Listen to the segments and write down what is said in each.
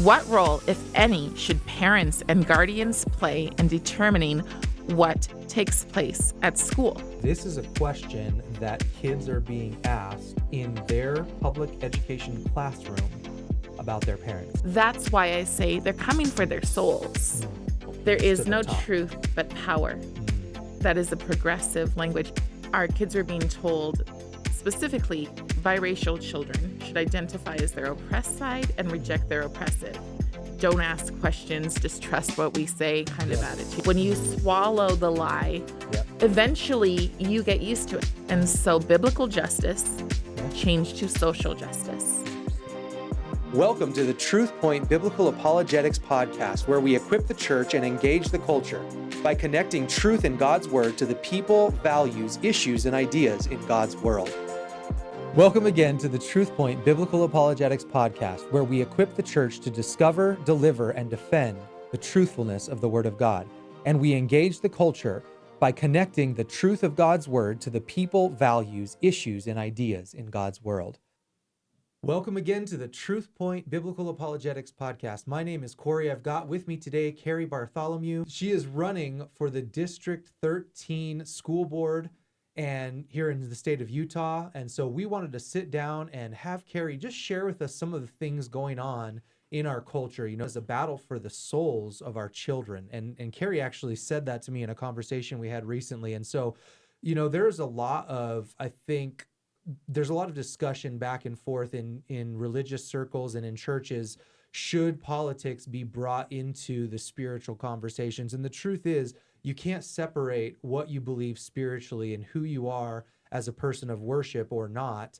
What role, if any, should parents and guardians play in determining what takes place at school? This is a question that kids are being asked in their public education classroom about their parents. That's why I say they're coming for their souls. There is no truth but power. That is a progressive language. Our kids are being told, specifically biracial children should identify as their oppressed side and reject their oppressive. Don't ask questions, just trust what we say kind of attitude. When you swallow the lie, eventually you get used to it. And so biblical justice changed to social justice. Welcome to the Truth Point Biblical Apologetics podcast, where we equip the church and engage the culture by connecting truth in God's word to the people, values, issues, and ideas in God's world. Welcome again to the Truth Point Biblical Apologetics podcast, where we equip the church to discover, deliver, and defend the truthfulness of the Word of God. And we engage the culture by connecting the truth of God's Word to the people, values, issues, and ideas in God's world. Welcome again to the Truth Point Biblical Apologetics podcast. My name is Corey. I've got with me today Cari Bartholomew. She is running for the District 13 school board and here in the state of Utah. And so we wanted to sit down and have Cari just share with us some of the things going on in our culture. You know, it's a battle for the souls of our children. And Cari actually said that to me in a conversation we had recently. And so, you know, there's a lot of discussion back and forth in religious circles and in churches. Should politics be brought into the spiritual conversations? And the truth is, you can't separate what you believe spiritually and who you are as a person of worship or not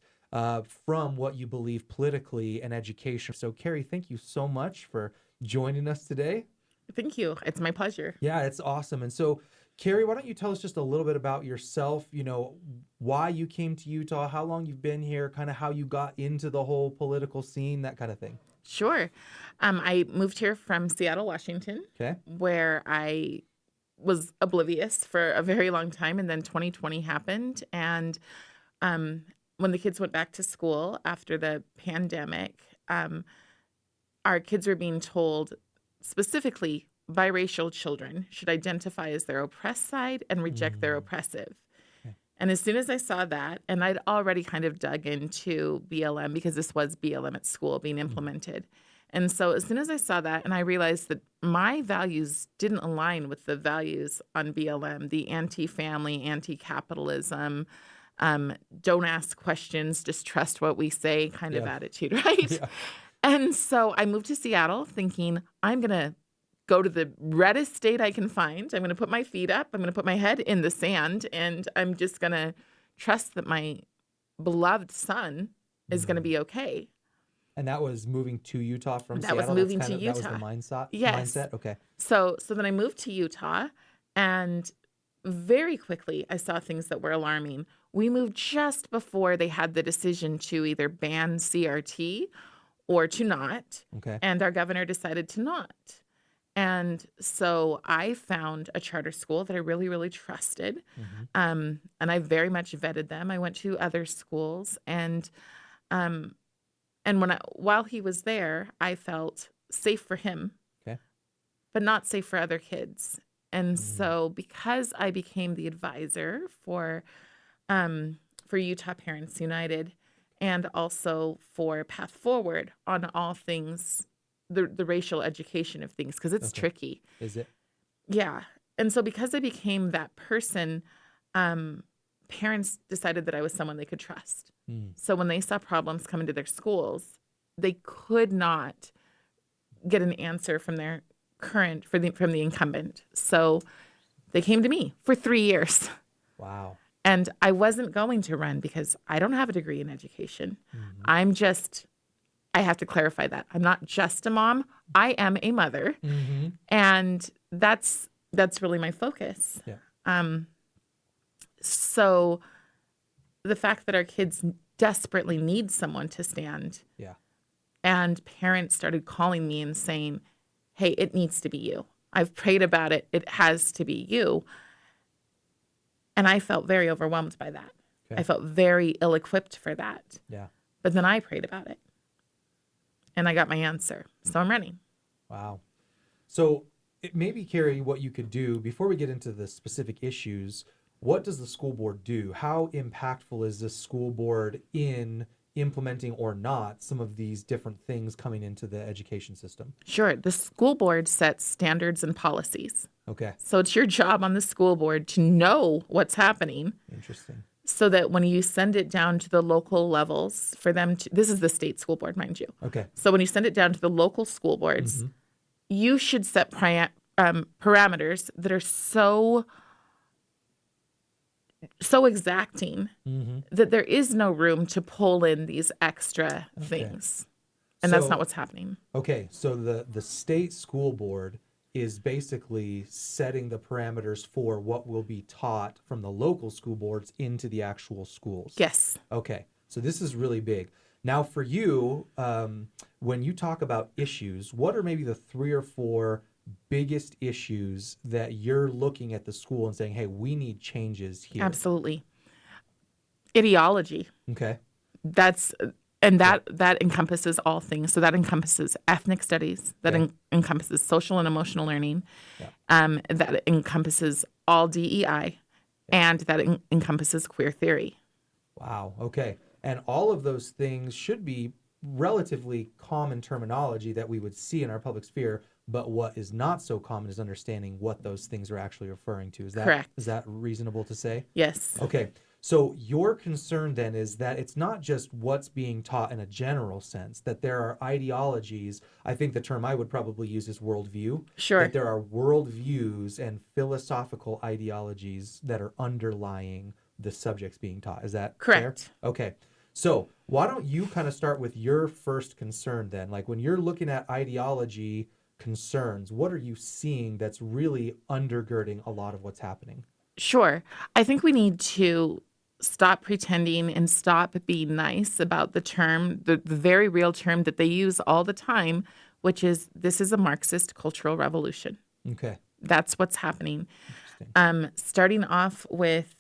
from what you believe politically and education. So, Cari, thank you so much for joining us today. Thank you. It's my pleasure. Yeah, it's awesome. And so, Cari, why don't you tell us just a little bit about yourself, you know, why you came to Utah, how long you've been here, kind of how you got into the whole political scene, that kind of thing. Sure. I moved here from Seattle, Washington, where I was oblivious for a very long time. And then 2020 happened. And when the kids went back to school after the pandemic, our kids were being told, specifically biracial children should identify as their oppressed side and reject their oppressive. And as soon as I saw that, and I'd already kind of dug into BLM because this was BLM at school being implemented. And so as soon as I saw that and I realized that my values didn't align with the values on BLM, the anti-family, anti-capitalism, don't ask questions, just trust what we say kind of attitude, right? Yeah. And so I moved to Seattle thinking I'm going to go to the reddest state I can find. I'm going to put my feet up. I'm going to put my head in the sand, and I'm just going to trust that my beloved son is going to be okay. And that was moving to Utah from Seattle? That was moving to Utah. That was the mindset? Yes. Mindset? Okay. So then I moved to Utah, and very quickly I saw things that were alarming. We moved just before they had the decision to either ban CRT or to not. Okay. And our governor decided to not. And so I found a charter school that I really, really trusted. And I very much vetted them. I went to other schools, and while he was there, I felt safe for him, but not safe for other kids. And so because I became the advisor for Utah Parents United and also for Path Forward on all things, the racial education of things, because it's tricky. Is it? Yeah. And so because I became that person, parents decided that I was someone they could trust. So when they saw problems come into their schools, they could not get an answer from their from the incumbent. So they came to me for 3 years. Wow. And I wasn't going to run because I don't have a degree in education. I have to clarify that. I'm not just a mom. I am a mother. And that's really my focus. Yeah. So the fact that our kids desperately need someone to stand. Yeah. And parents started calling me and saying, hey, it needs to be you. I've prayed about it. It has to be you. And I felt very overwhelmed by that. Okay. I felt very ill-equipped for that. Yeah. But then I prayed about it. and I got my answer. So I'm running. Wow. So maybe, Cari, what you could do before we get into the specific issues, what does the school board do? How impactful is the school board in implementing or not some of these different things coming into the education system? Sure. The school board sets standards and policies. Okay. So it's your job on the school board to know what's happening. Interesting. So that when you send it down to the local levels for them to, this is the state school board, mind you. Okay. So when you send it down to the local school boards, you should set parameters that are so exacting that there is no room to pull in these extra things. And that's not what's happening. Okay, so the state school board is basically setting the parameters for what will be taught from the local school boards into the actual schools. Yes. Okay, so this is really big. Now for you, when you talk about issues, what are maybe the 3 or 4 biggest issues that you're looking at the school and saying, hey, we need changes here? Absolutely. Ideology. Okay. That encompasses all things. So that encompasses ethnic studies, that encompasses social and emotional learning, that encompasses all DEI, and that encompasses queer theory. Wow. Okay. And all of those things should be relatively common terminology that we would see in our public sphere, but what is not so common is understanding what those things are actually referring to. Is that correct? Is that reasonable to say? Yes. Okay. So your concern then is that it's not just what's being taught in a general sense, that there are ideologies. I think the term I would probably use is worldview. Sure. That there are worldviews and philosophical ideologies that are underlying the subjects being taught. Is that correct? Fair? Okay. So why don't you kind of start with your first concern then? Like when you're looking at ideology concerns, what are you seeing that's really undergirding a lot of what's happening? Sure. I think we need to stop pretending and stop being nice about the term, the very real term that they use all the time, which is this is a Marxist cultural revolution. Okay. That's what's happening. Starting off with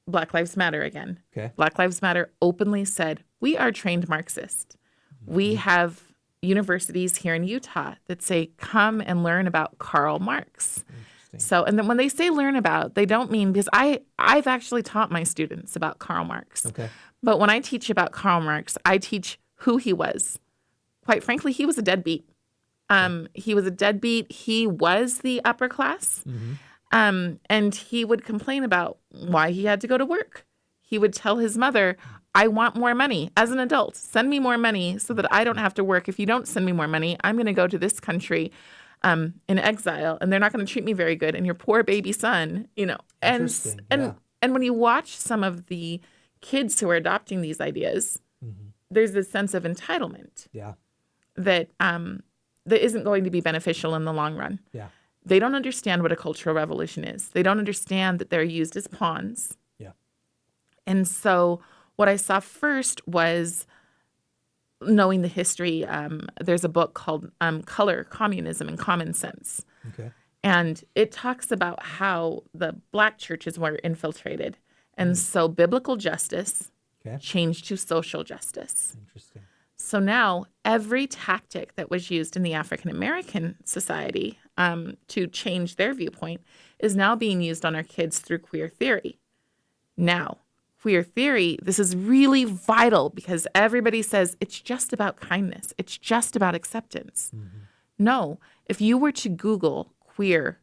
Black Lives Matter again. Okay. Black Lives Matter openly said, we are trained Marxists. We have universities here in Utah that say, come and learn about Karl Marx. So, and then when they say learn about, they don't mean, because I've actually taught my students about Karl Marx. Okay. But when I teach about Karl Marx, I teach who he was. Quite frankly, he was a deadbeat. He was a deadbeat. He was the upper class. And he would complain about why he had to go to work. He would tell his mother, I want more money as an adult. Send me more money so that I don't have to work. If you don't send me more money, I'm going to go to this country in exile, and they're not going to treat me very good. And your poor baby son, and when you watch some of the kids who are adopting these ideas, there's this sense of entitlement that isn't going to be beneficial in the long run. Yeah. They don't understand what a cultural revolution is. They don't understand that they're used as pawns. Yeah. And so what I saw first was knowing the history. There's a book called Color, Communism, and Common Sense. Okay. And it talks about how the Black churches were infiltrated. And so biblical justice changed to social justice. Interesting. So now every tactic that was used in the African American society to change their viewpoint is now being used on our kids through queer theory. Now, queer theory, this is really vital because everybody says it's just about kindness. It's just about acceptance. No, if you were to Google queer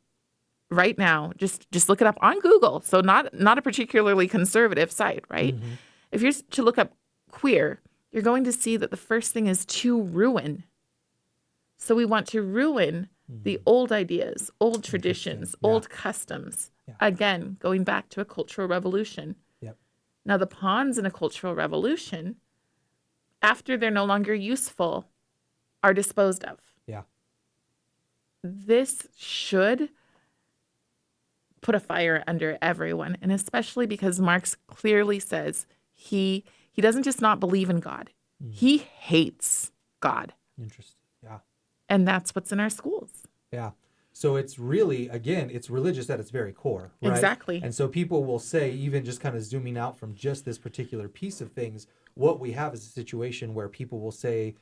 right now, just look it up on Google. So not a particularly conservative site, right? If you're to look up queer, you're going to see that the first thing is to ruin. So we want to ruin the old ideas, old traditions, old customs. Again, going back to a cultural revolution. Now, the pawns in a cultural revolution, after they're no longer useful, are disposed of. Yeah. This should put a fire under everyone, and especially because Marx clearly says he doesn't just not believe in God. He hates God. Interesting. Yeah. And that's what's in our schools. Yeah. So it's really, again, it's religious at its very core, right? Exactly. And so people will say, even just kind of zooming out from just this particular piece of things, what we have is a situation where people will say,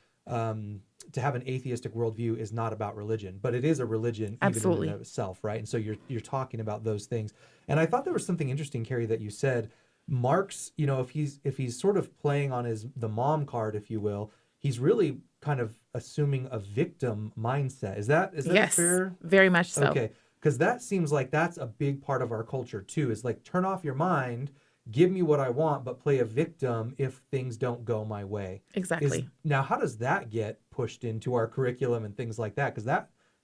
to have an atheistic worldview is not about religion, but it is a religion Absolutely. even in and of itself, right? And so you're talking about those things. And I thought there was something interesting, Cari, that you said. Marx, if he's sort of playing on the mom card, if you will, he's really kind of assuming a victim mindset. Is that Yes, fair? very much so. Okay, because that seems like that's a big part of our culture too. Is like, turn off your mind, give me what I want, but play a victim if things don't go my way. Exactly. Now, how does that get pushed into our curriculum and things like that? Because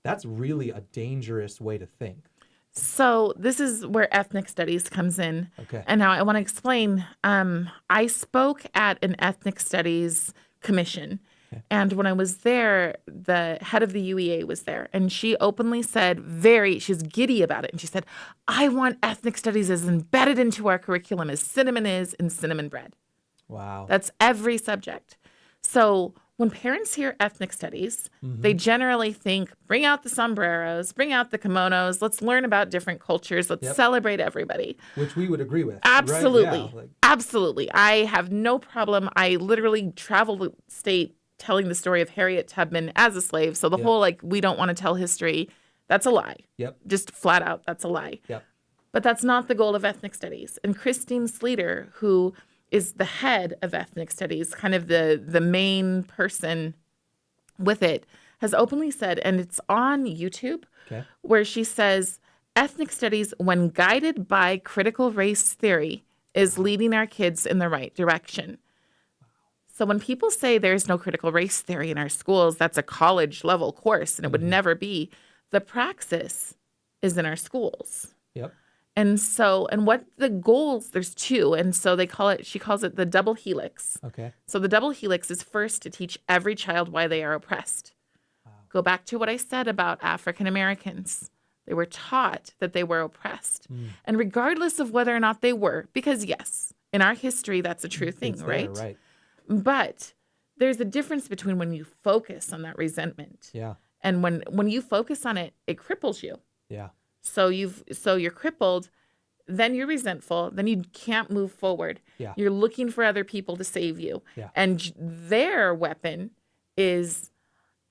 that's really a dangerous way to think. So this is where ethnic studies comes in. Okay. And now I want to explain. I spoke at an ethnic studies commission. Okay. And when I was there, the head of the UEA was there. And she openly said, she's giddy about it. And she said, I want ethnic studies as embedded into our curriculum as cinnamon is in cinnamon bread. Wow. That's every subject. So when parents hear ethnic studies, they generally think, bring out the sombreros, bring out the kimonos, let's learn about different cultures, let's celebrate everybody. Which we would agree with. Absolutely. Right? Yeah, Absolutely. I have no problem. I literally traveled the state telling the story of Harriet Tubman as a slave. So the whole, we don't want to tell history, that's a lie. Yep. Just flat out, that's a lie. Yep. But that's not the goal of ethnic studies. And Christine Sleater, who is the head of ethnic studies, kind of the main person with it, has openly said, and it's on YouTube, where she says, ethnic studies, when guided by critical race theory, is leading our kids in the right direction. So when people say there's no critical race theory in our schools, that's a college level course, and it would never be. The praxis is in our schools. Yep. And what the goals, there's two. And so she calls it the double helix. Okay. So the double helix is first to teach every child why they are oppressed. Wow. Go back to what I said about African Americans. They were taught that they were oppressed. And regardless of whether or not they were, because yes, in our history, that's a true thing, right? Right. But there's a difference between when you focus on that resentment. Yeah. And when you focus on it, it cripples you. Yeah. So you're crippled, then you're resentful, then you can't move forward. Yeah. You're looking for other people to save you. Yeah. And their weapon is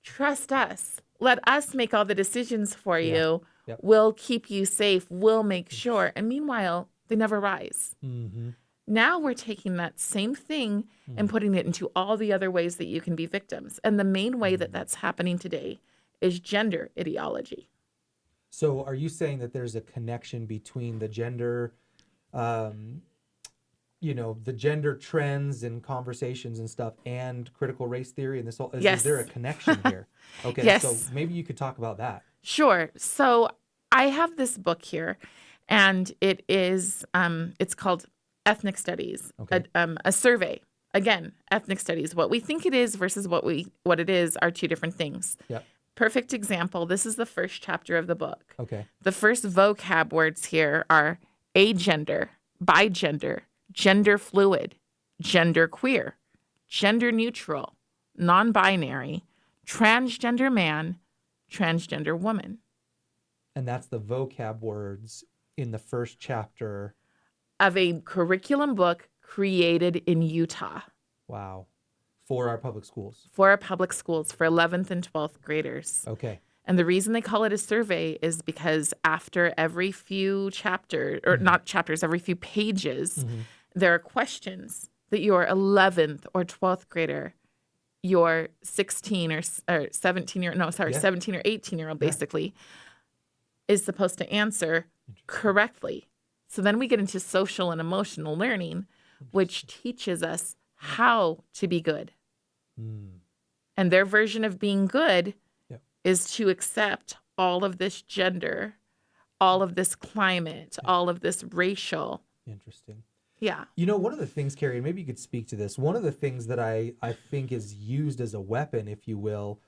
trust us. Let us make all the decisions for you. Yep. We'll keep you safe. We'll make sure. And meanwhile, they never rise. Mm-hmm. Now we're taking that same thing and putting it into all the other ways that you can be victims. And the main way that that's happening today is gender ideology. So are you saying that there's a connection between the gender, the gender trends and conversations and stuff and critical race theory and this whole, is there a connection here? Okay. Yes. So maybe you could talk about that. Sure. So I have this book here and it is, it's called Ethnic Studies, a survey. Again, ethnic studies, what we think it is versus what it is are two different things. Yep. Perfect example. This is the first chapter of the book. Okay. The first vocab words here are agender, bigender, gender fluid, gender queer, gender neutral, non-binary, transgender man, transgender woman. And that's the vocab words in the first chapter of a curriculum book created in Utah. Wow. For our public schools. For our public schools, for 11th and 12th graders. Okay. And the reason they call it a survey is because after every few chapters, or not chapters, every few pages, there are questions that your 11th or 12th grader, your 16 or 17 year, 17 or 18 year old basically, is supposed to answer correctly. So then we get into social and emotional learning, which teaches us how to be good. And their version of being good is to accept all of this gender, all of this climate, all of this racial. Interesting. Yeah. One of the things, Cari, and maybe you could speak to this, one of the things that I think is used as a weapon, if you will,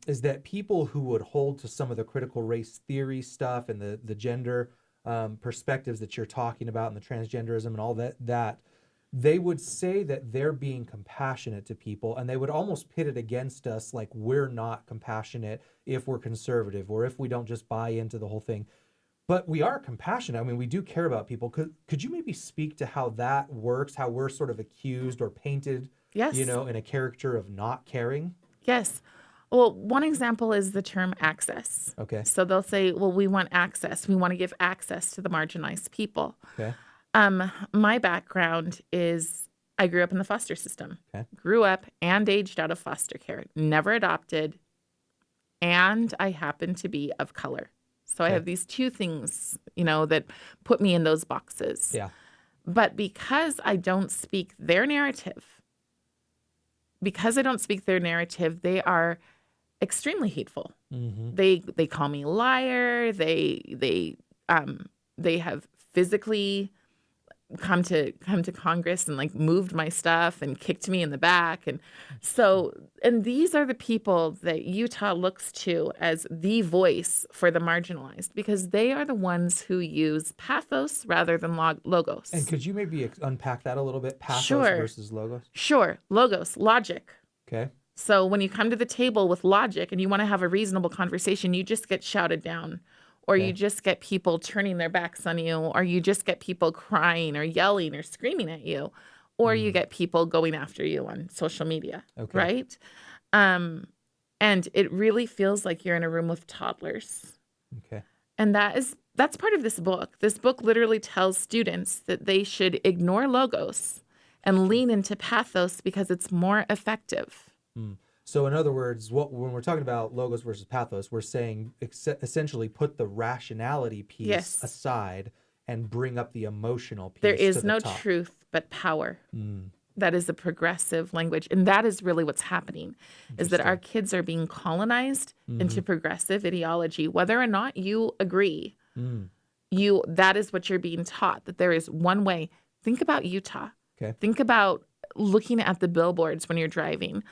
is that people who would hold to some of the critical race theory stuff and the gender perspectives that you're talking about and the transgenderism and all that they would say that they're being compassionate to people, and they would almost pit it against us like we're not compassionate if we're conservative or if we don't just buy into the whole thing. But we are compassionate. I mean, we do care about people. Could you maybe speak to how that works, how we're sort of accused or painted, Yes. In a character of not caring? Yes. Well, one example is the term access. Okay. So they'll say, well, we want access. We want to give access to the marginalized people. Okay. My background is I grew up in the foster system. Okay. Grew up and aged out of foster care. Never adopted. And I happen to be of color. So I have these two things, that put me in those boxes. Yeah. But because I don't speak their narrative, they are extremely hateful. Mm-hmm. They call me liar. They have physically come to Congress and like moved my stuff and kicked me in the back. And these are the people that Utah looks to as the voice for the marginalized, because they are the ones who use pathos rather than logos. And could you maybe unpack that a little bit? Pathos versus logos? Sure. Logos, logic. Okay. So when you come to the table with logic and you want to have a reasonable conversation, you just get shouted down, or you just get people turning their backs on you, or you just get people crying or yelling or screaming at you, or you get people going after you on social media, right? And it really feels like you're in a room with toddlers. Okay. And that's part of this book. This book literally tells students that they should ignore logos and lean into pathos because it's more effective. So in other words, when we're talking about logos versus pathos, we're saying essentially put the rationality piece aside and bring up the emotional piece. There is to the no top. Truth but power. That is a progressive language. And that is really what's happening, is that our kids are being colonized into progressive ideology. Whether or not you agree, that is what you're being taught, that there is one way. Think about Utah. Okay. Think about looking at the billboards when you're driving.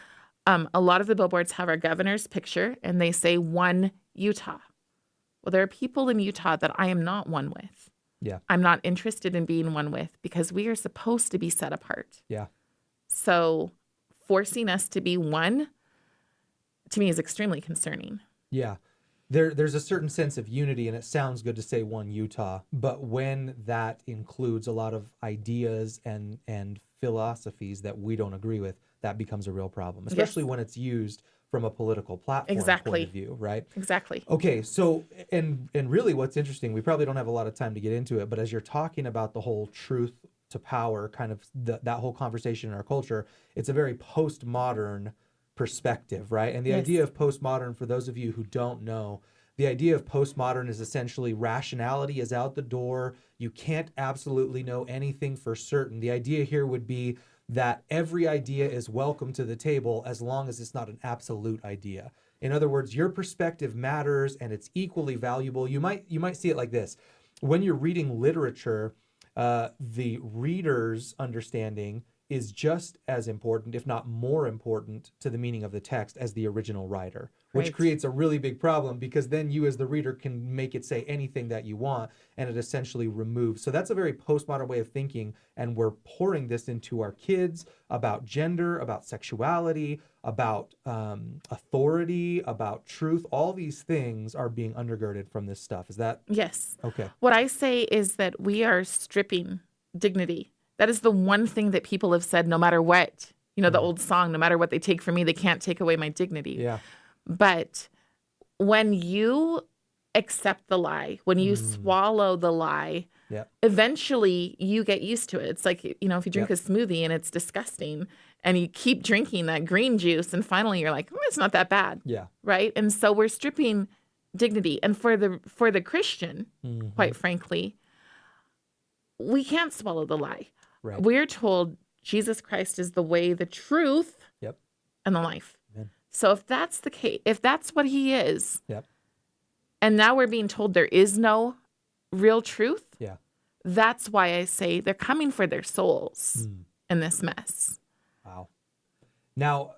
A lot of the billboards have our governor's picture, and they say one Utah. Well, there are people in Utah that I am not one with. Yeah. I'm not interested in being one with, because we are supposed to be set apart. Yeah. So forcing us to be one, to me, is extremely concerning. Yeah. There's a certain sense of unity, and it sounds good to say one Utah, but when that includes a lot of ideas and philosophies that we don't agree with, that becomes a real problem, especially when it's used from a political platform point of view, right? Exactly. Okay, so and really what's interesting, we probably don't have a lot of time to get into it, but as you're talking about the whole truth to power, kind of that whole conversation in our culture, it's a very postmodern perspective, right? And the idea of postmodern, for those of you who don't know, the idea of postmodern is essentially rationality is out the door. You can't absolutely know anything for certain. The idea here would be that every idea is welcome to the table as long as it's not an absolute idea. In other words, your perspective matters and it's equally valuable. You might see it like this. When you're reading literature, the reader's understanding is just as important, if not more important, to the meaning of the text as the original writer, which creates a really big problem, because then you as the reader can make it say anything that you want, and it essentially removes. So that's a very postmodern way of thinking, and we're pouring this into our kids about gender, about sexuality, about authority, about truth. All these things are being undergirded from this stuff. Is that? Yes. Okay. What I say is that we are stripping dignity. That is the one thing that people have said, no matter what, the old song, no matter what they take from me, they can't take away my dignity. Yeah. But when you accept the lie, when you swallow the lie, eventually you get used to it. It's like, if you drink a smoothie and it's disgusting and you keep drinking that green juice and finally you're like, it's not that bad. Yeah. Right. And so we're stripping dignity. And for the Christian, quite frankly, we can't swallow the lie. Right. We're told Jesus Christ is the way, the truth, and the life. Amen. So if that's the case, if that's what he is, Yep. and now we're being told there is no real truth, Yeah. that's why I say they're coming for their souls in this mess. Wow. Now,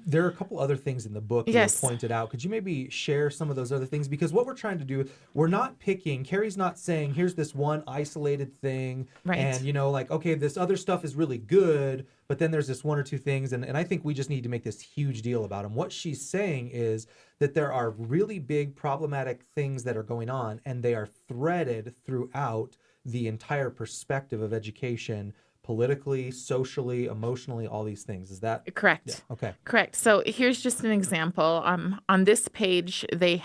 there are a couple other things in the book that were pointed out. Could you maybe share some of those other things? Because what we're trying to do, we're not picking, Cari's not saying, here's this one isolated thing. Right. And, okay, this other stuff is really good, but then there's this one or two things. And I think we just need to make this huge deal about them. What she's saying is that there are really big problematic things that are going on, and they are threaded throughout the entire perspective of education, politically, socially, emotionally, all these things. Is that correct? Yeah. Okay. Correct. So here's just an example. On this page, they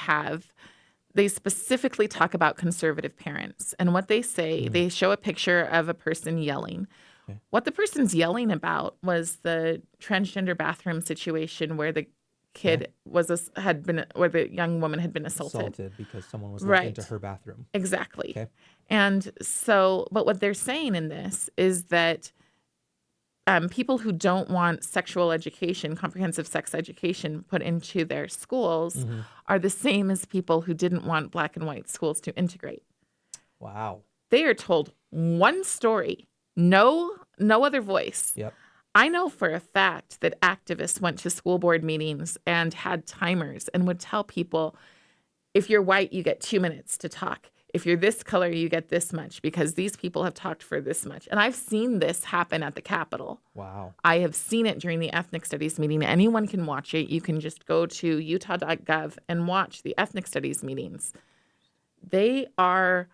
specifically talk about conservative parents. And what they say, they show a picture of a person yelling. Okay. What the person's yelling about was the transgender bathroom situation where the kid where the young woman had been assaulted because someone was Right. into her bathroom. Exactly. Okay. And so, but what they're saying in this is that people who don't want sexual education, comprehensive sex education put into their schools are the same as people who didn't want black and white schools to integrate. Wow. They are told one story, no other voice. Yep. I know for a fact that activists went to school board meetings and had timers and would tell people, if you're white, you get 2 minutes to talk. If you're this color, you get this much because these people have talked for this much. And I've seen this happen at the Capitol. Wow. I have seen it during the ethnic studies meeting. Anyone can watch it. You can just go to utah.gov and watch the ethnic studies meetings. They are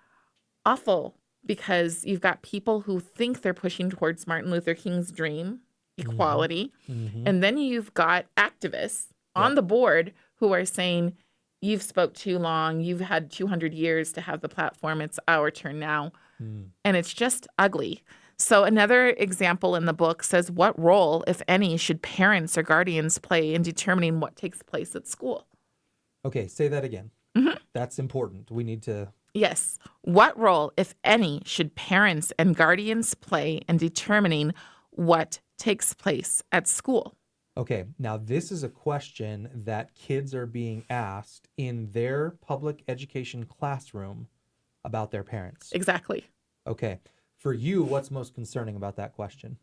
awful because you've got people who think they're pushing towards Martin Luther King's dream, equality. And then you've got activists on the board who are saying, you've spoke too long. You've had 200 years to have the platform. It's our turn now. And it's just ugly. So another example in the book says, what role, if any, should parents or guardians play in determining what takes place at school? Okay, say that again. That's important. We need to... Yes. What role, if any, should parents and guardians play in determining what takes place at school? Okay, now this is a question that kids are being asked in their public education classroom about their parents. Exactly. Okay, for you, what's most concerning about that question?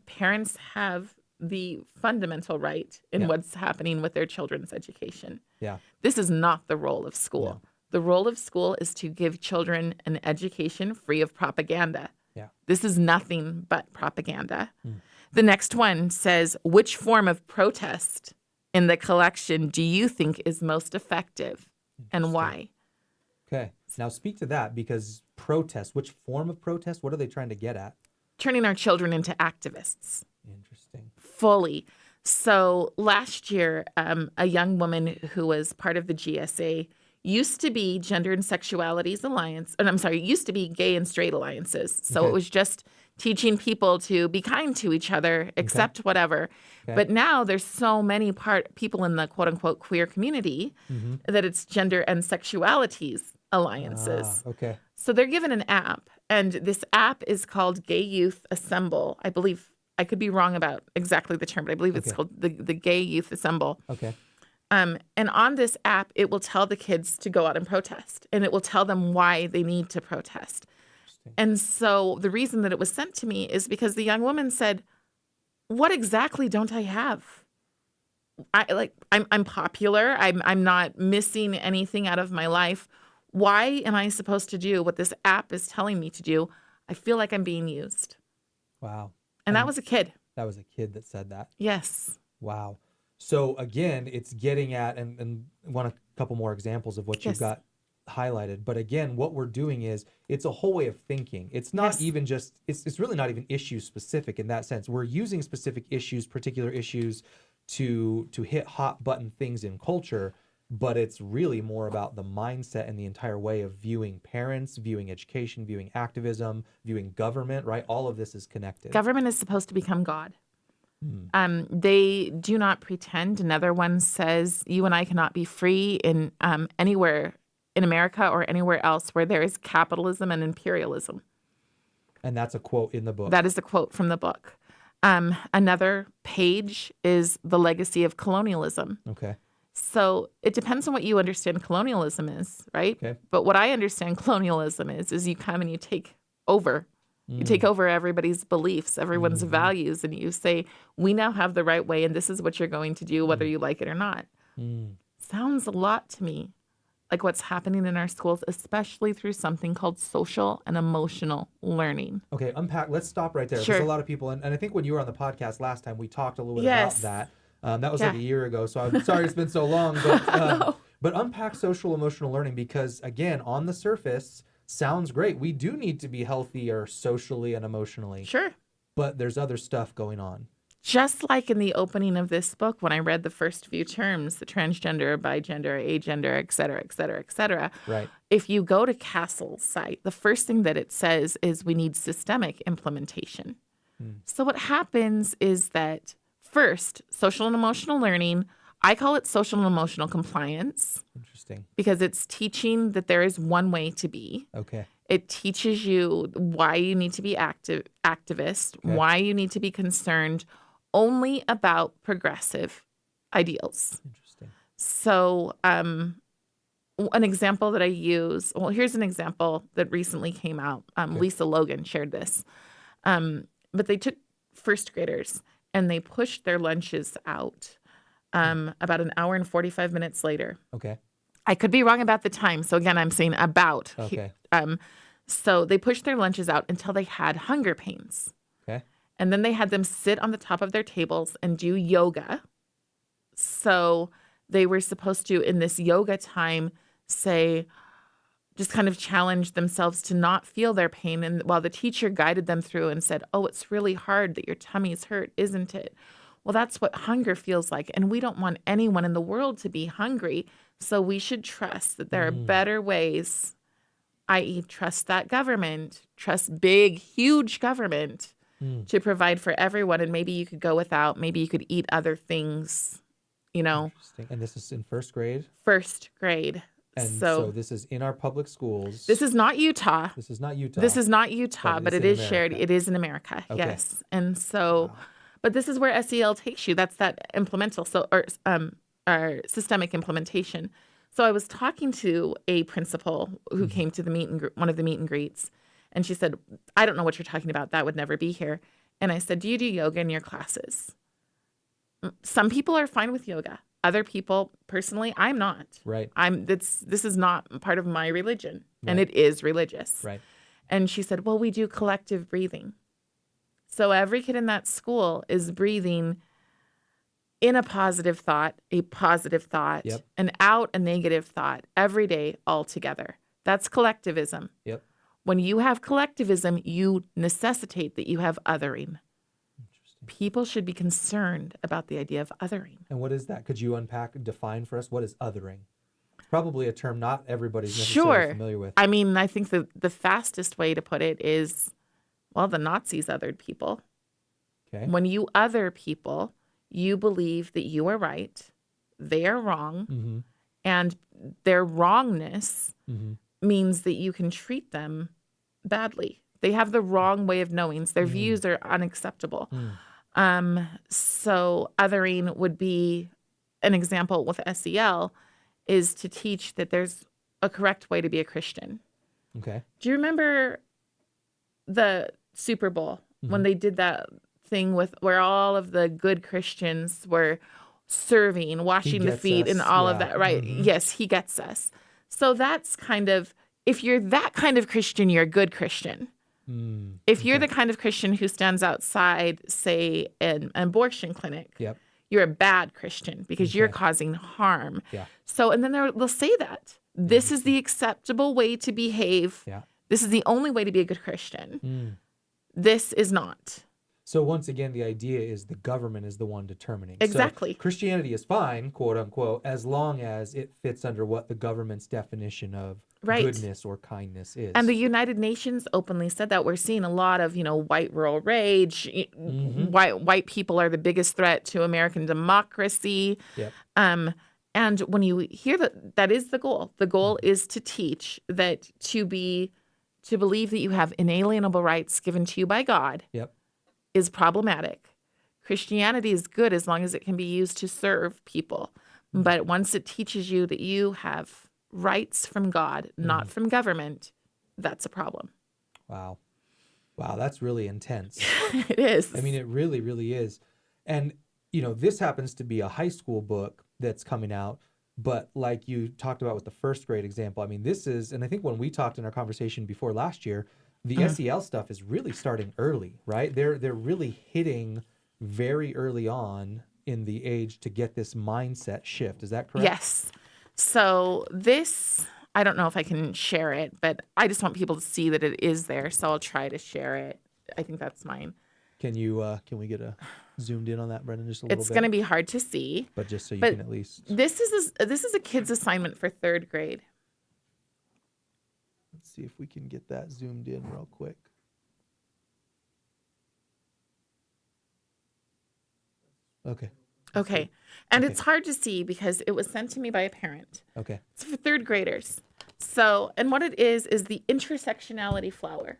Parents have the fundamental right in what's happening with their children's education. Yeah. This is not the role of school. No. The role of school is to give children an education free of propaganda. Yeah. This is nothing but propaganda. The next one says, which form of protest in the collection do you think is most effective and why? Okay. Now speak to that, because protest, which form of protest? What are they trying to get at? Turning our children into activists. Interesting. Fully. So last year, a young woman who was part of the GSA used to be Gender and Sexualities Alliance, and I'm sorry, used to be Gay and Straight Alliances. So it was just teaching people to be kind to each other, accept whatever. Okay. But now there's so many people in the quote unquote queer community that it's Gender and Sexualities Alliances. Okay. So they're given an app, and this app is called Gay Youth Assemble. I believe, I could be wrong about exactly the term, but I believe it's called the Gay Youth Assemble. Okay. And on this app, it will tell the kids to go out and protest, and it will tell them why they need to protest. And so the reason that it was sent to me is because the young woman said, what exactly don't I have? I'm popular. I'm not missing anything out of my life. Why am I supposed to do what this app is telling me to do? I feel like I'm being used. Wow. And that was a kid. That was a kid that said that? Yes. Wow. So again, it's getting at, and want a couple more examples of what you've got highlighted. But again, what we're doing is, it's a whole way of thinking. It's not even just, it's really not even issue specific in that sense. We're using specific issues, particular issues to hit hot button things in culture, but it's really more about the mindset and the entire way of viewing parents, viewing education, viewing activism, viewing government, right? All of this is connected. Government is supposed to become God. They do not pretend. Another one says, you and I cannot be free in anywhere in America or anywhere else where there is capitalism and imperialism. And that's a quote in the book. That is a quote from the book. Another page is the legacy of colonialism. Okay. So it depends on what you understand colonialism is, right? Okay. But what I understand colonialism is you come and you take over. You take over everybody's beliefs, everyone's values, and you say, we now have the right way, and this is what you're going to do, whether you like it or not. Sounds a lot to me like what's happening in our schools, especially through something called social and emotional learning. Okay, unpack. Let's stop right there. Sure. There's a lot of people, and I think when you were on the podcast last time, we talked a little bit about that. That was like a year ago, so I'm sorry it's been so long. But, but unpack social emotional learning, because again, on the surface, sounds great. We do need to be healthier socially and emotionally. Sure. But there's other stuff going on. Just like in the opening of this book, when I read the first few terms, the transgender, bigender, agender, et cetera, et cetera, et cetera. Right. If you go to Castle's site, the first thing that it says is we need systemic implementation. So what happens is that first, social and emotional learning, I call it social and emotional compliance. Interesting. Because it's teaching that there is one way to be. Okay. It teaches you why you need to be activist, why you need to be concerned only about progressive ideals. Interesting. So an example that I use, well, here's an example that recently came out. Lisa Logan shared this. But they took first graders and they pushed their lunches out about an hour and 45 minutes later. Okay. I could be wrong about the time. So again, I'm saying about. Okay. So they pushed their lunches out until they had hunger pains. Okay. And then they had them sit on the top of their tables and do yoga. So they were supposed to, in this yoga time, say, just kind of challenge themselves to not feel their pain. And while the teacher guided them through and said, oh, it's really hard that your tummy's hurt, isn't it? Well, that's what hunger feels like. And we don't want anyone in the world to be hungry. So we should trust that there are better ways, i.e. trust that government, trust big, huge government to provide for everyone. And maybe you could go without, maybe you could eat other things, you know. Interesting. And this is in first grade? First grade. And so this is in our public schools. This is not Utah. This is not Utah. This is not Utah, but it is shared. It is in America. Okay. Yes. And so, but this is where SEL takes you. That's that implemental, or systemic implementation. So I was talking to a principal who came to the one of the meet and greets, and she said, I don't know what you're talking about. That would never be here. And I said, do you do yoga in your classes? Some people are fine with yoga. Other people, personally, I'm not. Right. This is not part of my religion, and it is religious. Right. And she said, well, we do collective breathing. So every kid in that school is breathing in a positive thought, and out a negative thought every day all together. That's collectivism. Yep. When you have collectivism, you necessitate that you have othering. People should be concerned about the idea of othering. And what is that? Could you define for us? What is othering? It's probably a term not everybody's necessarily familiar with. I mean, I think the fastest way to put it is, well, the Nazis othered people. Okay. When you other people, you believe that you are right, they are wrong, and their wrongness means that you can treat them badly. They have the wrong way of knowing. Their views are unacceptable. So othering would be an example with SEL is to teach that there's a correct way to be a Christian. Okay. Do you remember the Super Bowl when they did that thing where all of the good Christians were serving, washing the feet and all of that, right? Yes, he gets us. So that's kind of, if you're that kind of Christian, you're a good Christian. If you're the kind of Christian who stands outside, say, an abortion clinic, you're a bad Christian because you're causing harm. Yeah. So, and then they'll say that. This is the acceptable way to behave. Yeah. This is the only way to be a good Christian. This is not. So once again, the idea is the government is the one determining. Exactly. So Christianity is fine, quote unquote, as long as it fits under what the government's definition of goodness or kindness is. And the United Nations openly said that. We're seeing a lot of, white rural rage. White people are the biggest threat to American democracy. Yep. And when you hear that is the goal. The goal is to teach that to believe that you have inalienable rights given to you by God. Yep. Is problematic. Christianity is good as long as it can be used to serve people. But once it teaches you that you have rights from God, not from government, that's a problem. Wow. That's really intense. It is. I mean, it really, really is. And, this happens to be a high school book that's coming out. But like you talked about with the first grade example, I mean, this is, and I think when we talked in our conversation before last year, the SEL stuff is really starting early, right? They're really hitting very early on in the age to get this mindset shift. Is that correct? Yes. So this I don't know if I can share it, but I just want people to see that it is there. So I'll try to share it. I think that's mine. Can we get a zoomed in on that, Brendan, just a little bit? It's going to be hard to see. But just so you can at least. This is a kid's assignment for 3rd grade. Let's see if we can get that zoomed in real quick. Okay. And it's hard to see because it was sent to me by a parent. Okay. It's for 3rd graders. So, and what it is the intersectionality flower.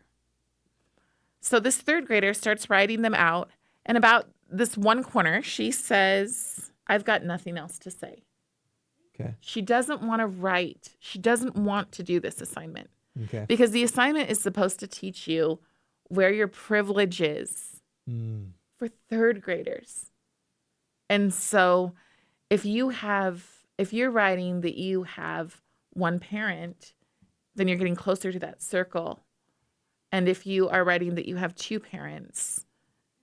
So this 3rd grader starts writing them out. And about this one corner, she says, I've got nothing else to say. Okay. She doesn't want to write. She doesn't want to do this assignment. Okay. Because the assignment is supposed to teach you where your privilege is for 3rd graders. And so if you're writing that you have one parent, then you're getting closer to that circle. And if you are writing that you have 2 parents,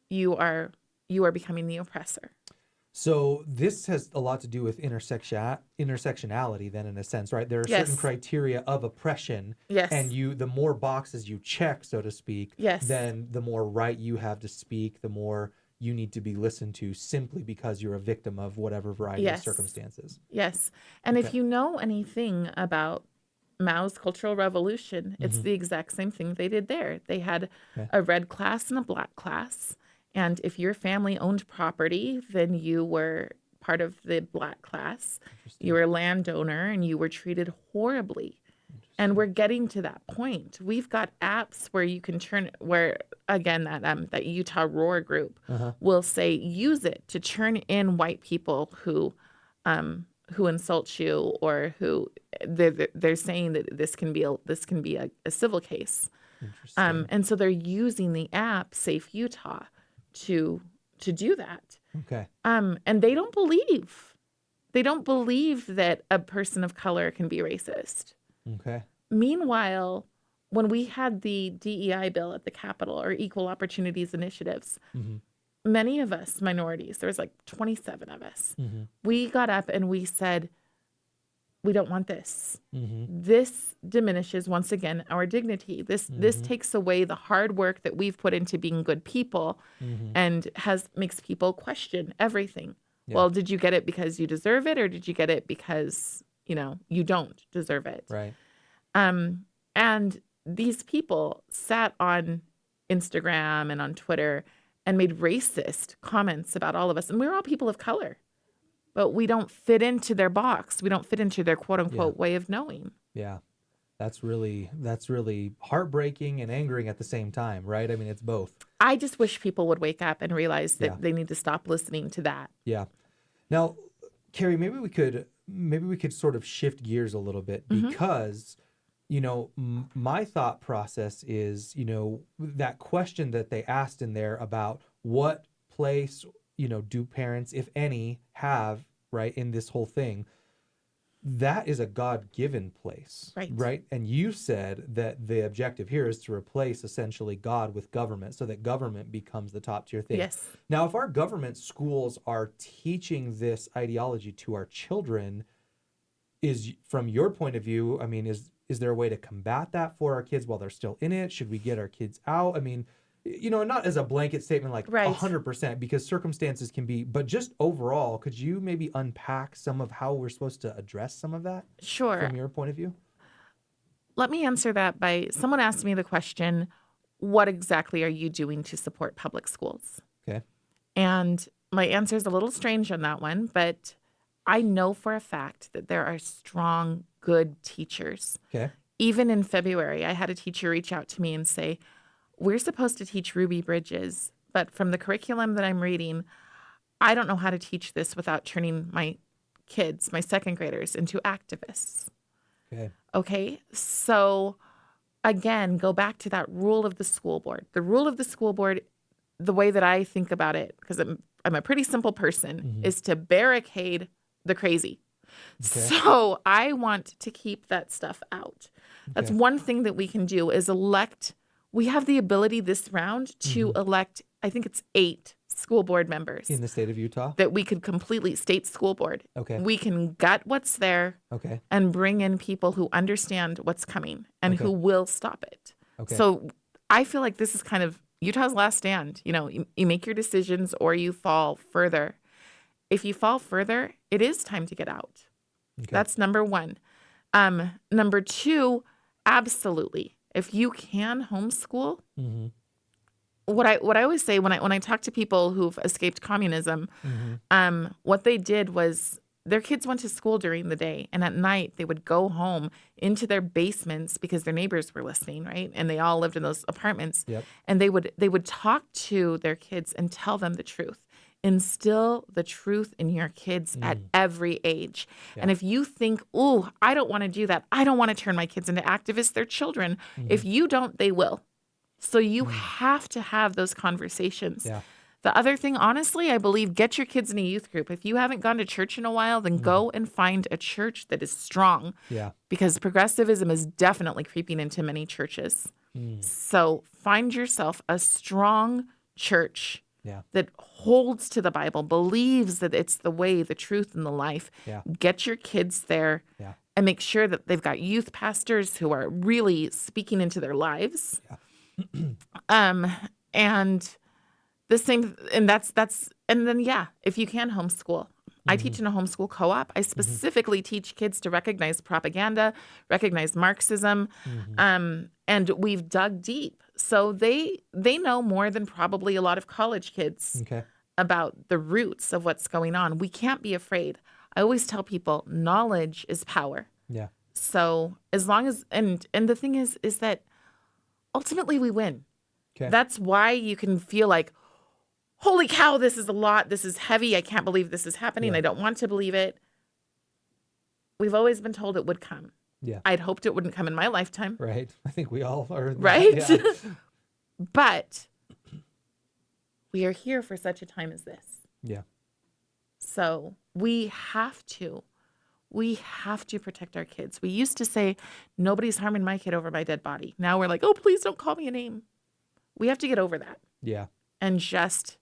you are becoming the oppressor. So this has a lot to do with intersectionality then, in a sense, right? There are certain criteria of oppression. Yes. And the more boxes you check, so to speak, then the more right you have to speak, the more you need to be listened to simply because you're a victim of whatever variety of circumstances. Yes. And if you know anything about Mao's Cultural Revolution, it's the exact same thing they did there. They had a red class and a black class. And if your family owned property, then you were part of the black class. You were a landowner and you were treated horribly. And we're getting to that point. We've got apps where you can that Utah Roar group will say, use it to turn in white people who insult you, or who they're saying that this can be a civil case. And so they're using the app Safe Utah to do that. Okay. And they don't believe that a person of color can be racist. Okay. Meanwhile, when we had the DEI bill at the Capitol, or Equal Opportunities Initiatives, many of us minorities, there was like 27 of us, we got up and we said, we don't want this. This diminishes, once again, our dignity. This takes away the hard work that we've put into being good people, and makes people question everything. Yeah. Well, did you get it because you deserve it, or did you get it because, you don't deserve it? Right. And these people sat on Instagram and on Twitter and made racist comments about all of us. And we're all people of color, but we don't fit into their box. We don't fit into their quote unquote way of knowing. Yeah. That's really heartbreaking and angering at the same time, right? I mean, it's both. I just wish people would wake up and realize that they need to stop listening to that. Yeah. Now, Cari, maybe we could sort of shift gears a little bit, because my thought process is, that question that they asked in there about what place, do parents, if any, have, right, in this whole thing. That is a God-given place, right? And you said that the objective here is to replace essentially God with government, so that government becomes the top tier thing. Yes. Now, if our government schools are teaching this ideology to our children, is, from your point of view, I mean, is there a way to combat that for our kids while they're still in it? Should we get our kids out? I mean, not as a blanket statement like 100%, because circumstances can be, but just overall, could you maybe unpack some of how we're supposed to address some of that? Sure. From your point of view? Let me answer that by, someone asked me the question, what exactly are you doing to support public schools? Okay. And my answer is a little strange on that one, but I know for a fact that there are strong, good teachers. Okay. Even in February, I had a teacher reach out to me and say, we're supposed to teach Ruby Bridges, but from the curriculum that I'm reading, I don't know how to teach this without turning my kids, my 2nd graders, into activists. Okay. So again, go back to that rule of the school board. The rule of the school board, the way that I think about it, because I'm a pretty simple person, is to barricade the crazy. Okay. So I want to keep that stuff out. That's one thing that we can do, is elect. We have the ability this round to elect, I think it's 8 school board members in the state of Utah. that we could completely state school board. Okay. We can gut what's there Okay. and bring in people who understand what's coming and Okay. who will stop it. Okay. So I feel like this is kind of Utah's last stand. You know, you make your decisions or you fall further. If you fall further, it is time to get out. Okay. That's number one. Number two, absolutely. If you can homeschool, Mm-hmm. what I always say when I talk to people who've escaped communism, Mm-hmm. what they did was their kids went to school during the day, and at night they would go home into their basements because their neighbors were listening, right? And they all lived in those apartments. Yep. And they would talk to their kids and tell them the truth. Instill the truth in your kids at every age. Yeah. And if you think, oh, I don't want to do that, I don't want to turn my kids into activists, they're children. If you don't, they will. So you have to have those conversations. Yeah. The other thing, honestly, I believe, get your kids in a youth group. If you haven't gone to church in a while, then go and find a church that is strong. Yeah. Because progressivism is definitely creeping into many churches. So find yourself a strong church that holds to the Bible, believes that it's the way, the truth, and the life. Yeah. Get your kids there and make sure that they've got youth pastors who are really speaking into their lives. Yeah. And the same, and and then, if you can homeschool. I teach in a homeschool co-op. I specifically teach kids to recognize propaganda, recognize Marxism, and we've dug deep. So they know more than probably a lot of college kids about the roots of what's going on. We can't be afraid. I always tell people knowledge is power. Yeah. So as long as, and the thing is that ultimately we win. Okay. That's why you can feel like, holy cow, this is a lot. This is heavy. I can't believe this is happening. I don't want to believe it. We've always been told it would come. Yeah. I'd hoped it wouldn't come in my lifetime. Right. I think we all are. Right? Yeah. But we are here for such a time as this. Yeah. So we have to protect our kids. We used to say, nobody's harming my kid over my dead body. Now we're like, oh, please don't call me a name. We have to get over that. Yeah. And just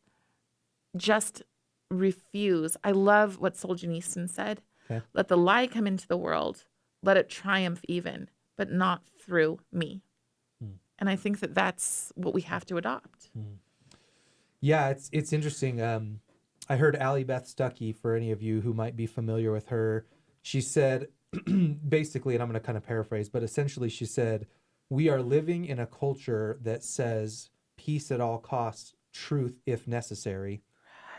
refuse. I love what Solzhenitsyn said. Okay. Let the lie come into the world. Let it triumph even, but not through me. And I think that that's what we have to adopt. Yeah, it's interesting. I heard Allie Beth Stuckey, for any of you who might be familiar with her, she said, basically, and I'm going to kind of paraphrase, but essentially she said, we are living in a culture that says peace at all costs, truth if necessary,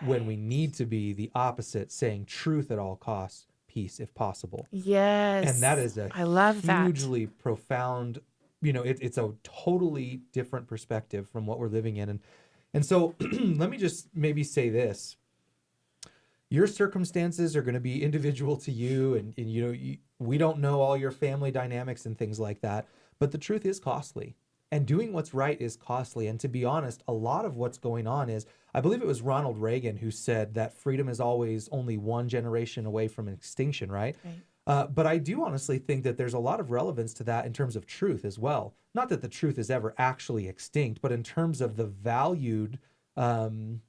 when we need to be the opposite, saying truth at all costs, peace if possible. Yes. And that is I love that. Hugely profound, it's a totally different perspective from what we're living in. And so let me just maybe say this. Your circumstances are going to be individual to you, and we don't know all your family dynamics and things like that, but the truth is costly. And doing what's right is costly. And to be honest, a lot of what's going on is, I believe it was Ronald Reagan who said that freedom is always only one generation away from extinction, right? But I do honestly think that there's a lot of relevance to that in terms of truth as well. Not that the truth is ever actually extinct, but in terms of the valued, the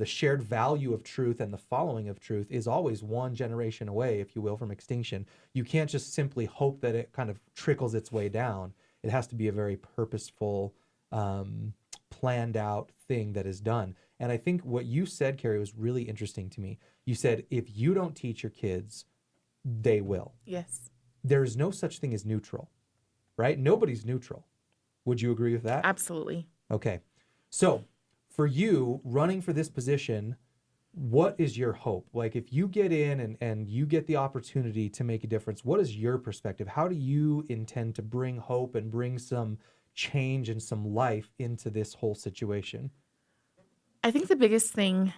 shared value of truth and the following of truth is always one generation away, if you will, from extinction. You can't just simply hope that it kind of trickles its way down. It has to be a very purposeful, planned out thing that is done. And I think what you said, Cari, was really interesting to me. You said, if you don't teach your kids, they will. Yes. There is no such thing as neutral, right? Nobody's neutral. Would you agree with that? Absolutely. Okay. So for you running for this position, what is your hope? Like, if you get in and you get the opportunity to make a difference, what is your perspective? How do you intend to bring hope and bring some change and some life into this whole situation? I think the biggest thing,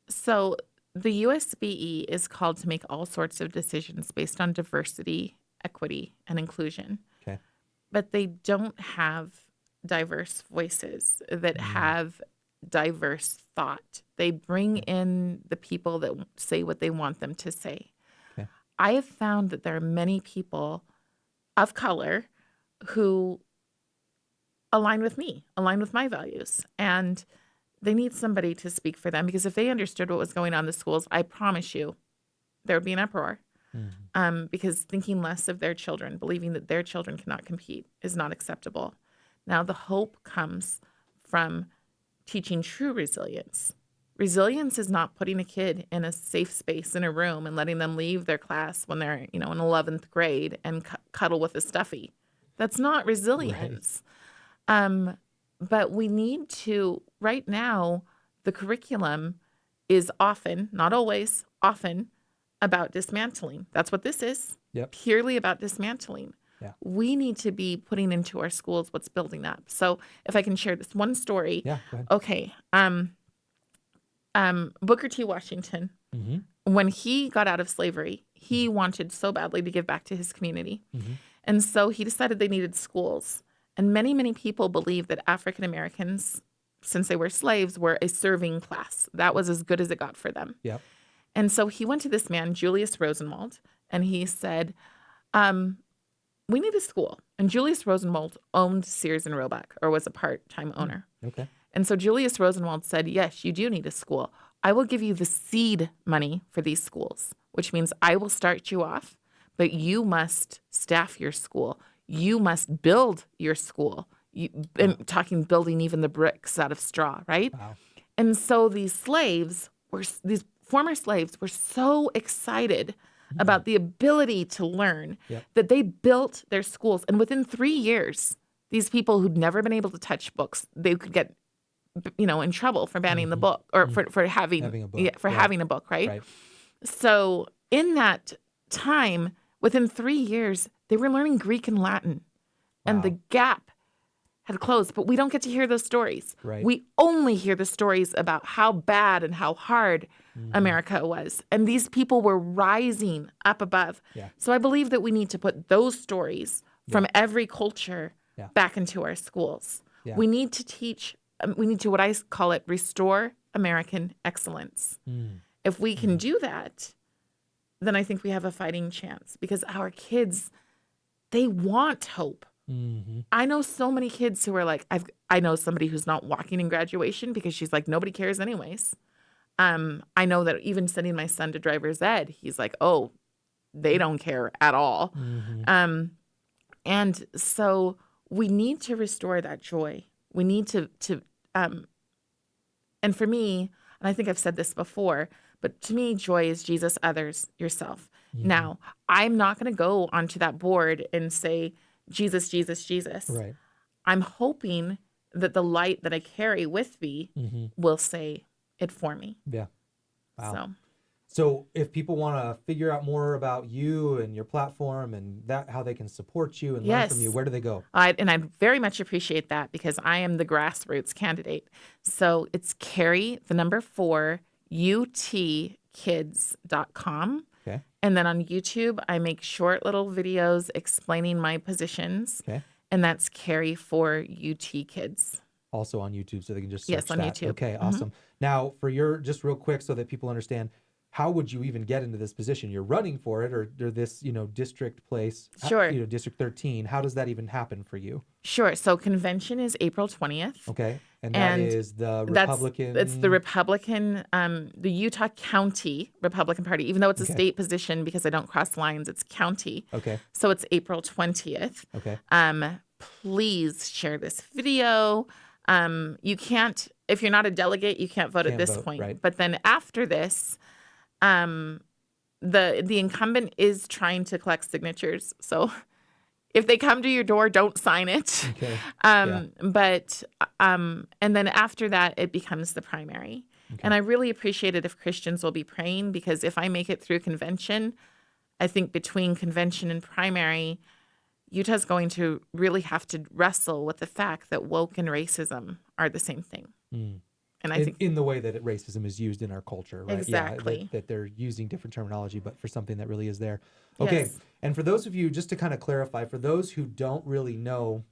so the USBE is called to make all sorts of decisions based on diversity, equity, and inclusion. Okay. But they don't have diverse voices that have diverse thought. They bring in the people that say what they want them to say. Okay. I have found that there are many people of color who align with me, align with my values. And they need somebody to speak for them, because if they understood what was going on in the schools, I promise you there would be an uproar. Because thinking less of their children, believing that their children cannot compete, is not acceptable. Now, the hope comes from teaching true resilience. Resilience is not putting a kid in a safe space in a room and letting them leave their class when they're, in 11th grade and cuddle with a stuffy. That's not resilience. Right. But we need to, right now, the curriculum is often, not always, often, about dismantling. That's what this is. Yep. Purely about dismantling. Yeah. We need to be putting into our schools what's building up. So if I can share this one story. Yeah, go ahead. Okay. Booker T. Washington, when he got out of slavery, he wanted so badly to give back to his community. And so he decided they needed schools. And many, many people believe that African Americans, since they were slaves, were a serving class. That was as good as it got for them. Yep. And so he went to this man, Julius Rosenwald, and he said, we need a school. And Julius Rosenwald owned Sears and Roebuck, or was a part-time owner. Okay. And so Julius Rosenwald said, yes, you do need a school. I will give you the seed money for these schools, which means I will start you off, but you must staff your school. You must build your school. I'm talking building even the bricks out of straw, right? Wow. And so these former slaves were so excited about the ability to learn that they built their schools. And within 3 years, these people who'd never been able to touch books, they could get, in trouble for banning the book, or for having a book. Having a book, right? So in that time, within 3 years, they were learning Greek and Latin, and the gap had closed. But we don't get to hear those stories. Right. We only hear the stories about how bad and how hard America was. And these people were rising up above. Yeah. So I believe that we need to put those stories from every culture back into our schools. Yeah. We need to teach, we need to, what I call it, restore American excellence. If we can do that, then I think we have a fighting chance, because our kids, they want hope. I know so many kids who are like, I know somebody who's not walking in graduation because she's like, nobody cares anyways. I know that even sending my son to driver's ed, he's like, oh, they don't care at all. And so we need to restore that joy. We need to and for me, and I think I've said this before, but to me, joy is Jesus, others, yourself. Now, I'm not going to go onto that board and say, Jesus, Jesus, Jesus. Right. I'm hoping that the light that I carry with me will say it for me. Yeah. Wow. So if people want to figure out more about you and your platform and how they can support you and learn from you, where do they go? And I very much appreciate that, because I am the grassroots candidate. So it's Cari, the number 4, utkids.com. Okay. And then on YouTube, I make short little videos explaining my positions. Okay. And that's Cari for UT Kids. Also on YouTube, so they can just search on that. YouTube. Okay, awesome. Now, for just real quick, so that people understand, how would you even get into this position? You're running for it, or this, district place, Sure. District 13. How does that even happen for you? Sure. So convention is April 20th. Okay. And that is the Republican. It's the Republican, the Utah County Republican Party, even though it's a state position, because I don't cross lines, it's county. Okay. So it's April 20th. Okay. Please share this video. You can't, if you're not a delegate, you can't vote at this point. Right. But then after this, the incumbent is trying to collect signatures. So if they come to your door, don't sign it. Okay. But and then after that, it becomes the primary. Okay. And I really appreciate it if Christians will be praying, because if I make it through convention, I think between convention and primary, Utah's going to really have to wrestle with the fact that woke and racism are the same thing. And I think in the way that racism is used in our culture, right? Exactly. Yeah, that they're using different terminology, but for something that really is there. Okay. Yes. And for those of you, just to kind of clarify, for those who don't really know,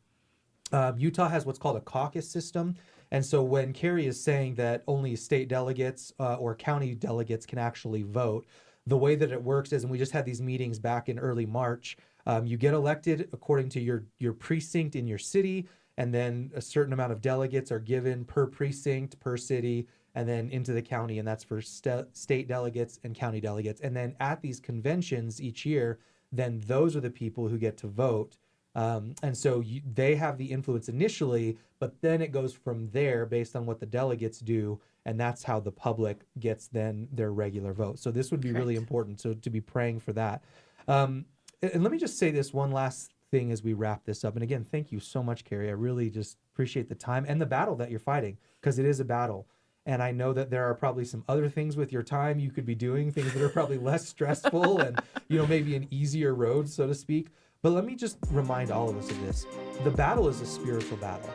Utah has what's called a caucus system. And so when Cari is saying that only state delegates or county delegates can actually vote, the way that it works is, and we just had these meetings back in early March, you get elected according to your precinct in your city. and then a certain amount of delegates are given per precinct, per city, and then into the county, and that's for state delegates and county delegates. And then at these conventions each year, then those are the people who get to vote. And so they have the influence initially, but then it goes from there based on what the delegates do, and that's how the public gets then their regular vote. So this would be really important to be praying for that. And let me just say this one last thing as we wrap this up. And again, thank you so much, Cari. I really just appreciate the time and the battle that you're fighting, because it is a battle. And I know that there are probably some other things with your time you could be doing, things that are probably less stressful and, maybe an easier road, so to speak. But let me just remind all of us of this. The battle is a spiritual battle.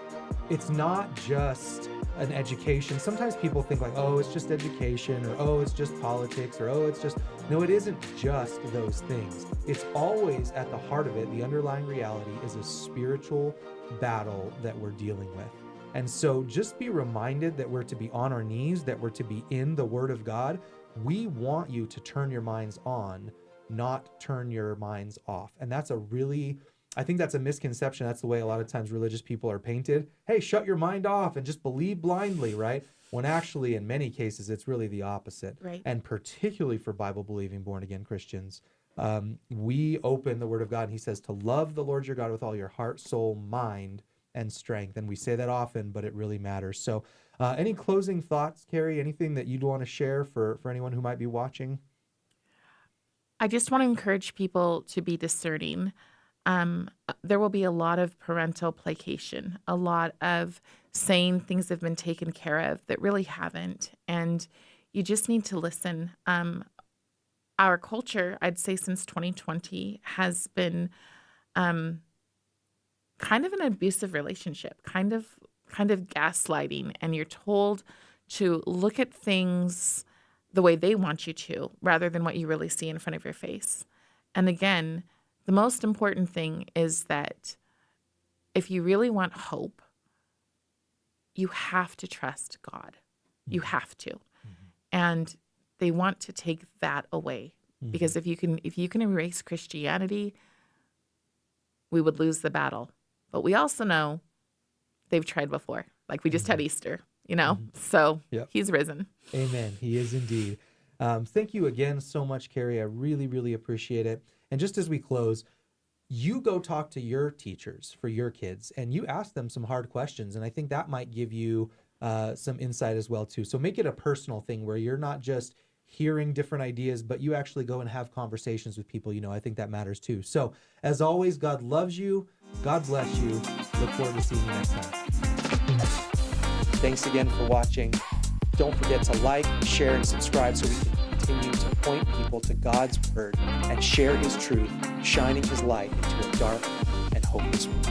It's not just an education. Sometimes people think like, oh, it's just education, or oh, it's just politics, or oh, it's just... No, it isn't just those things. It's always at the heart of it. The underlying reality is a spiritual battle that we're dealing with. And so just be reminded that we're to be on our knees, that we're to be in the Word of God. We want you to turn your minds on, not turn your minds off. And that's I think that's a misconception. That's the way a lot of times religious people are painted. Hey, shut your mind off and just believe blindly, right? When actually, in many cases, it's really the opposite. Right. And particularly for Bible-believing, born-again Christians, we open the Word of God, and He says to love the Lord your God with all your heart, soul, mind, and strength. And we say that often, but it really matters. So any closing thoughts, Cari? Anything that you'd want to share for anyone who might be watching? I just want to encourage people to be discerning. There will be a lot of parental placation, a lot of saying things have been taken care of that really haven't. And you just need to listen. Our culture, I'd say since 2020, has been kind of an abusive relationship, kind of gaslighting. And you're told to look at things the way they want you to, rather than what you really see in front of your face. And again, the most important thing is that if you really want hope, you have to trust God. You have to. Mm-hmm. And they want to take that away. Mm-hmm. Because if you can erase Christianity, we would lose the battle. But we also know they've tried before. Like we just had Easter, So He's risen. Amen. He is indeed. Thank you again so much, Cari. I really, really appreciate it. And just as we close, you go talk to your teachers for your kids and you ask them some hard questions. And I think that might give you some insight as well, too. So make it a personal thing where you're not just hearing different ideas, but you actually go and have conversations with people. I think that matters, too. So as always, God loves you. God bless you. Look forward to seeing you next time. Thanks again for watching. Don't forget to like, share, and subscribe so we can continue to point people to God's Word and share His truth, shining His light into a dark and hopeless world.